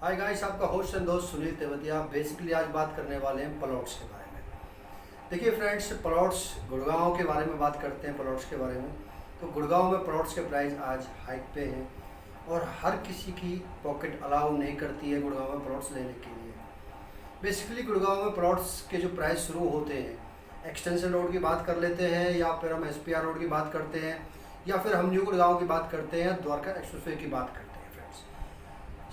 Hi guys, आपका host and दोस्त Sunil Tewatia. Basically आज बात करने वाले हैं प्लॉट्स के बारे में। देखिए फ्रेंड्स, प्लॉट्स गुड़गांव के बारे में बात करते हैं। प्लॉट्स के बारे में तो गुड़गांव में प्लॉट्स के प्राइस आज हाइक पे हैं और हर किसी की पॉकेट अलाउ नहीं करती है गुड़गांव में प्लॉट्स लेने के लिए। बेसिकली गुड़गांव में प्लॉट्स के जो प्राइस शुरू होते हैं, एक्सटेंशन रोड की बात कर लेते हैं या फिर हम SPR रोड की बात करते हैं या फिर हम न्यू गुड़गांव की बात करते हैं, द्वारका एक्सप्रेसवे की बात करते हैं।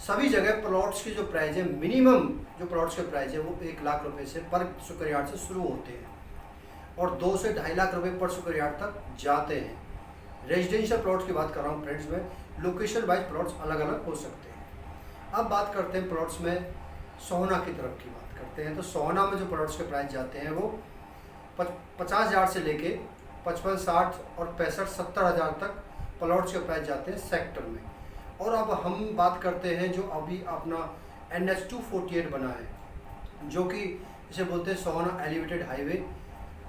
सभी जगह प्लॉट्स की जो प्राइस है, मिनिमम जो प्लॉट्स के प्राइस है वो 1 लाख रुपए से पर स्क्वायर यार्ड से शुरू होते हैं और 2 से 2.5 लाख रुपए पर स्क्वायर यार्ड तक जाते हैं। रेजिडेंशियल प्लॉट्स की बात कर रहा हूँ फ्रेंड्स में, लोकेशन वाइज प्लॉट्स अलग अलग हो सकते हैं। अब बात करते हैं प्लॉट्स में सोहना की तरफ की बात करते हैं। तो सोहना में जो प्लॉट्स के प्राइस जाते हैं वो 50,000 से लेके 55, 60 और 65, 70 हज़ार तक प्लॉट्स के प्राइस जाते हैं सेक्टर में। और अब हम बात करते हैं जो अभी अपना NH 248 बना है, जो कि इसे बोलते हैं सोहना एलिवेटेड हाईवे,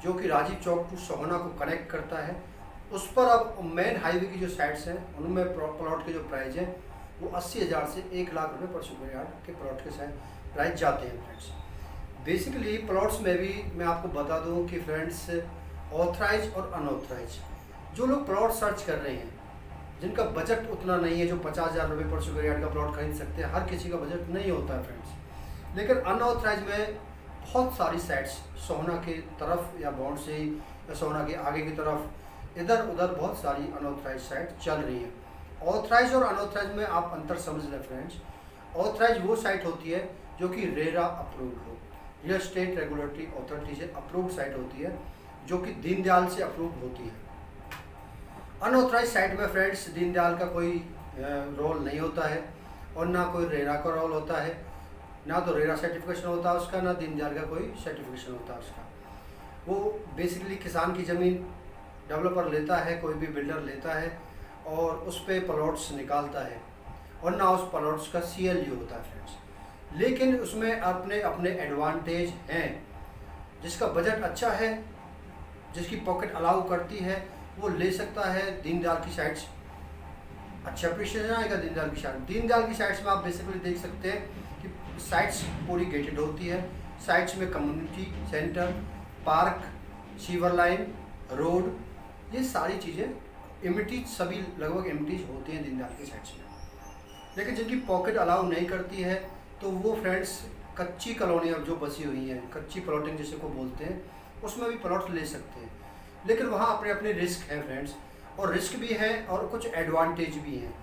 जो कि राजीव चौक टू सोहना को कनेक्ट करता है। उस पर अब मेन हाईवे की जो साइड्स हैं उनमें प्लॉट के जो प्राइस हैं वो 80,000 से 1 लाख रुपए पर स्क्वायर यार्ड के प्लॉट के साइड प्राइस जाते हैं फ्रेंड्स। बेसिकली प्लॉट्स में भी मैं आपको बता दूं कि फ्रेंड्स, ऑथराइज और अनऑथराइज जो लोग प्लॉट सर्च कर रहे हैं, जिनका बजट उतना नहीं है जो 50,000 रुपये पर स्क्वायर यार्ड का प्लॉट खरीद सकते हैं, हर किसी का बजट नहीं होता है फ्रेंड्स। लेकिन अनऑथराइज में बहुत सारी साइट्स सोहना के तरफ या बॉन्ड से या सोहना के आगे की तरफ इधर उधर बहुत सारी अनऑथराइज साइट चल रही हैं। ऑथराइज और अनऑथराइज में आप अंतर समझ लें फ्रेंड्स। ऑथराइज वो साइट होती है जो कि रेरा अप्रूव्ड हो, रियल स्टेट रेगुलेटरी अथॉरिटी से अप्रूव्ड साइट होती है, जो कि दीनदयाल से अप्रूव्ड होती है। अनऑथराइज साइट में फ्रेंड्स दीनदयाल का कोई रोल नहीं होता है और ना कोई रेरा का रोल होता है, ना तो रेरा सर्टिफिकेशन होता है उसका, ना दीनदयाल का कोई सर्टिफिकेशन होता है उसका। वो बेसिकली किसान की ज़मीन डेवलपर लेता है, कोई भी बिल्डर लेता है और उस पर प्लॉट्स निकालता है और ना उस प्लॉट्स का CLU होता है फ्रेंड्स। लेकिन उसमें अपने अपने एडवांटेज हैं। जिसका बजट अच्छा है, जिसकी पॉकेट अलाउ करती है, वो ले सकता है। दीनदयाल की साइट्स अच्छा अप्रिशिएशन आएगा। दीनदयाल की साइट्स में आप बेसिकली देख सकते हैं कि साइट्स पूरी गेटेड होती है। साइट्स में community centre, park, sewer line, road, ये सारी चीज़ें एमिटीज, सभी लगभग एमिटीज होती हैं दीनदयाल की साइट्स में। लेकिन जिनकी पॉकेट अलाउ नहीं करती है तो वो फ्रेंड्स कच्ची कॉलोनी जो बसी हुई हैं, कच्ची प्लॉटिंग जिसे को बोलते हैं, उसमें भी प्लॉट ले सकते हैं। लेकिन वहाँ अपने अपने रिस्क हैं फ्रेंड्स, और रिस्क भी है और कुछ एडवांटेज भी हैं।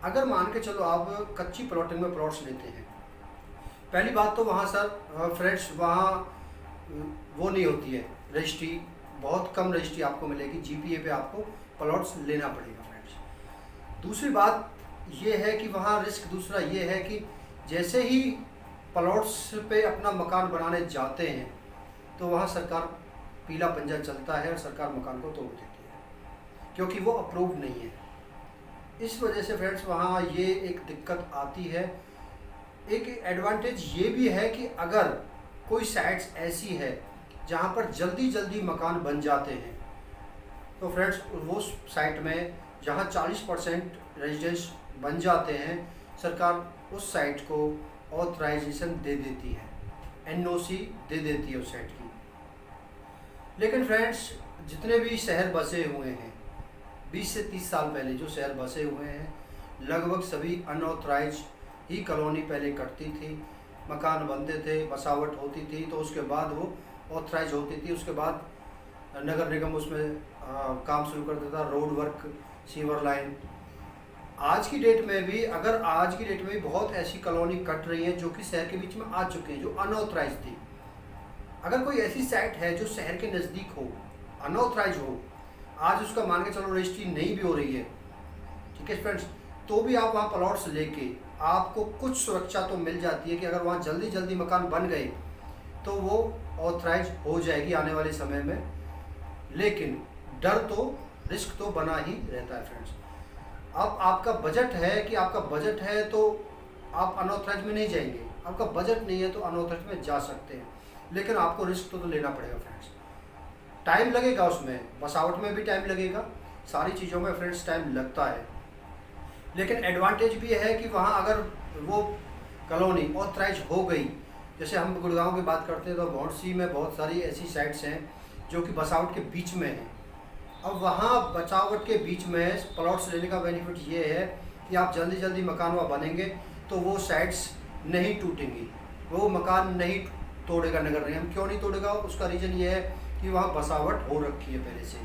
अगर मान के चलो आप कच्ची प्लॉटिंग में प्लॉट्स लेते हैं, पहली बात तो वहाँ सर फ्रेंड्स वहाँ वो नहीं होती है रजिस्ट्री, बहुत कम रजिस्ट्री आपको मिलेगी। GPA पे आपको प्लॉट्स लेना पड़ेगा फ्रेंड्स। दूसरी बात ये है कि वहाँ रिस्क दूसरा ये है कि जैसे ही प्लॉट्स पे अपना मकान बनाने जाते हैं तो वहाँ सरकार पीला पंजा चलता है और सरकार मकान को तोड़ देती है, क्योंकि वो अप्रूव नहीं है। इस वजह से फ्रेंड्स वहाँ ये एक दिक्कत आती है। एक एडवांटेज ये भी है कि अगर कोई साइट्स ऐसी है जहाँ पर जल्दी जल्दी मकान बन जाते हैं तो फ्रेंड्स वो साइट में जहाँ 40% रेजिडेंस बन जाते हैं, सरकार उस साइट को ऑथराइजेशन दे देती है, NOC दे देती है उस साइट की। लेकिन फ्रेंड्स जितने भी शहर बसे हुए हैं 20 से 30 साल पहले जो शहर बसे हुए हैं, लगभग सभी अनऑथराइज ही कॉलोनी पहले कटती थी, मकान बनते थे, बसावट होती थी, तो उसके बाद वो ऑथराइज होती थी। उसके बाद नगर निगम उसमें काम शुरू कर देता, रोड वर्क, सीवर लाइन। आज की डेट में भी बहुत ऐसी कॉलोनी कट रही हैं जो कि शहर के बीच में आ चुकी हैं, जो अनऑथराइज थी। अगर कोई ऐसी साइट है जो शहर के नज़दीक हो, अनऑथराइज हो, आज उसका मान के चलो रजिस्ट्री नहीं भी हो रही है, ठीक है फ्रेंड्स, तो भी आप वहाँ प्लॉट्स लेके आपको कुछ सुरक्षा तो मिल जाती है कि अगर वहाँ जल्दी जल्दी मकान बन गए तो वो ऑथराइज हो जाएगी आने वाले समय में। लेकिन डर तो, रिस्क तो बना ही रहता है फ्रेंड्स। अब आपका बजट है कि आपका बजट है तो आप अनऑथराइज में नहीं जाएंगे, आपका बजट नहीं है तो अनऑथराइज में जा सकते हैं, लेकिन आपको रिस्क तो लेना पड़ेगा फ्रेंड्स। टाइम लगेगा, उसमें बसावट में भी टाइम लगेगा, सारी चीज़ों में फ्रेंड्स टाइम लगता है। लेकिन एडवांटेज भी है कि वहाँ अगर वो कॉलोनी ऑथराइज हो गई, जैसे हम गुड़गांव की बात करते हैं तो भौंडसी में बहुत सारी ऐसी साइट्स हैं जो कि बसावट के बीच में हैं। अब वहाँ बसावट के बीच में प्लॉट्स लेने का बेनिफिट ये है कि आप जल्दी जल्दी मकान वहाँ बनेंगे तो वो साइट्स नहीं टूटेंगी, वो मकान नहीं तोड़ेगा नगर निगम। क्यों नहीं तोड़ेगा? उसका रीज़न ये है कि वहाँ बसावट हो रखी है पहले से।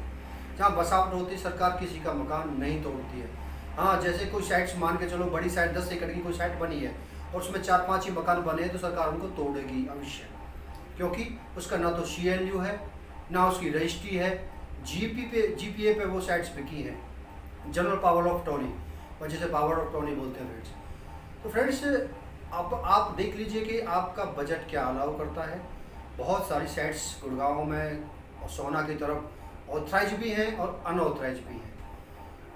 जहाँ बसावट होती है सरकार किसी का मकान नहीं तोड़ती है। हाँ, जैसे कोई साइट्स मान के चलो, बड़ी साइट 10 एकड़ की कोई साइट बनी है और उसमें 4-5 ही मकान बने हैं तो सरकार उनको तोड़ेगी अवश्य, क्योंकि उसका ना तो CLU है ना उसकी रजिस्ट्री है। GPA पे वो साइट्स बिकी हैं, जनरल पावर ऑफ अटॉर्नी, और जिसे पावर ऑफ अटॉर्नी बोलते हैं फ्रेंड्स। तो फ्रेंड्स आप देख लीजिए कि आपका बजट क्या अलाउ करता है। बहुत सारी साइट्स गुड़गांव में और सोना की तरफ ऑथराइज भी हैं और अनऑथराइज भी हैं।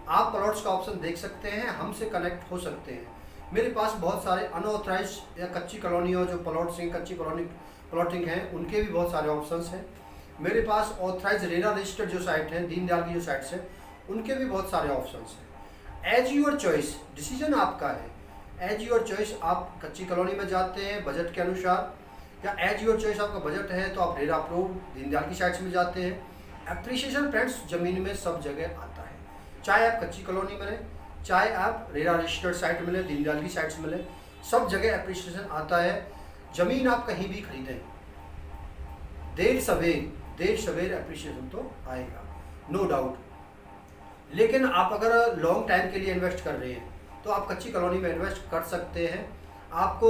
आप प्लॉट्स का ऑप्शन देख सकते हैं, हमसे कनेक्ट हो सकते हैं। मेरे पास बहुत सारे अनऑथराइज या कच्ची कॉलोनियों जो प्लॉट्स हैं, कच्ची कॉलोनी प्लॉटिंग हैं, उनके भी बहुत सारे ऑप्शंस हैं। मेरे पास ऑथराइज रेरा रजिस्टर्ड जो साइट है, दीनदयाल की जो साइट्स हैं, उनके भी बहुत सारे ऑप्शंस हैं। एज योर चॉइस, डिसीजन आपका है। एज योर चॉइस, आप कच्ची कॉलोनी में जाते हैं बजट के अनुसार, या एज योर चॉइस आपका बजट है तो आप रेरा अप्रूव दीनदयाल की साइट्स में जाते हैं। एप्रिसिएशन फ्रेंड्स ज़मीन में सब जगह आता है, चाहे आप कच्ची कॉलोनी में रहें, चाहे आप रेरा रजिस्टर्ड साइट मिले, दीनदयाल की साइट्स मिले, सब जगह एप्रिसिएशन आता है। ज़मीन आप कहीं भी खरीदें, देर सवेर एप्रिसिएशन तो आएगा, नो डाउट। लेकिन आप अगर लॉन्ग टाइम के लिए इन्वेस्ट कर रहे हैं तो आप कच्ची कॉलोनी में इन्वेस्ट कर सकते हैं। आपको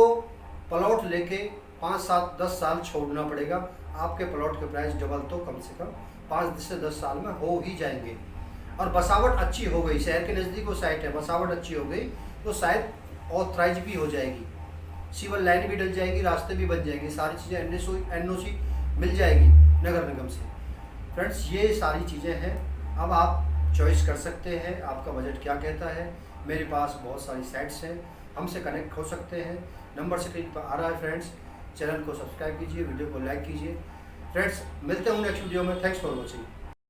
प्लॉट लेके 5-7-10 साल छोड़ना पड़ेगा, आपके प्लॉट के प्राइस डबल तो कम से कम 5 से 10 साल में हो ही जाएंगे। और बसावट अच्छी हो गई, शहर के नज़दीक वो साइट है, बसावट अच्छी हो गई तो शायद ऑथराइज भी हो जाएगी, सिविल लाइन भी डल जाएगी, रास्ते भी बन जाएंगे, सारी चीज़ें NOC मिल जाएगी नगर निगम से। फ्रेंड्स, ये सारी चीज़ें हैं। अब आप चॉइस कर सकते हैं, आपका बजट क्या कहता है। मेरे पास बहुत सारी साइट्स हैं, हमसे कनेक्ट हो सकते हैं। नंबर स्क्रीन पर आ रहा है फ्रेंड्स। चैनल को सब्सक्राइब कीजिए, वीडियो को लाइक कीजिए। फ्रेंड्स, मिलते हैं नेक्स्ट वीडियो में। Thanks for watching.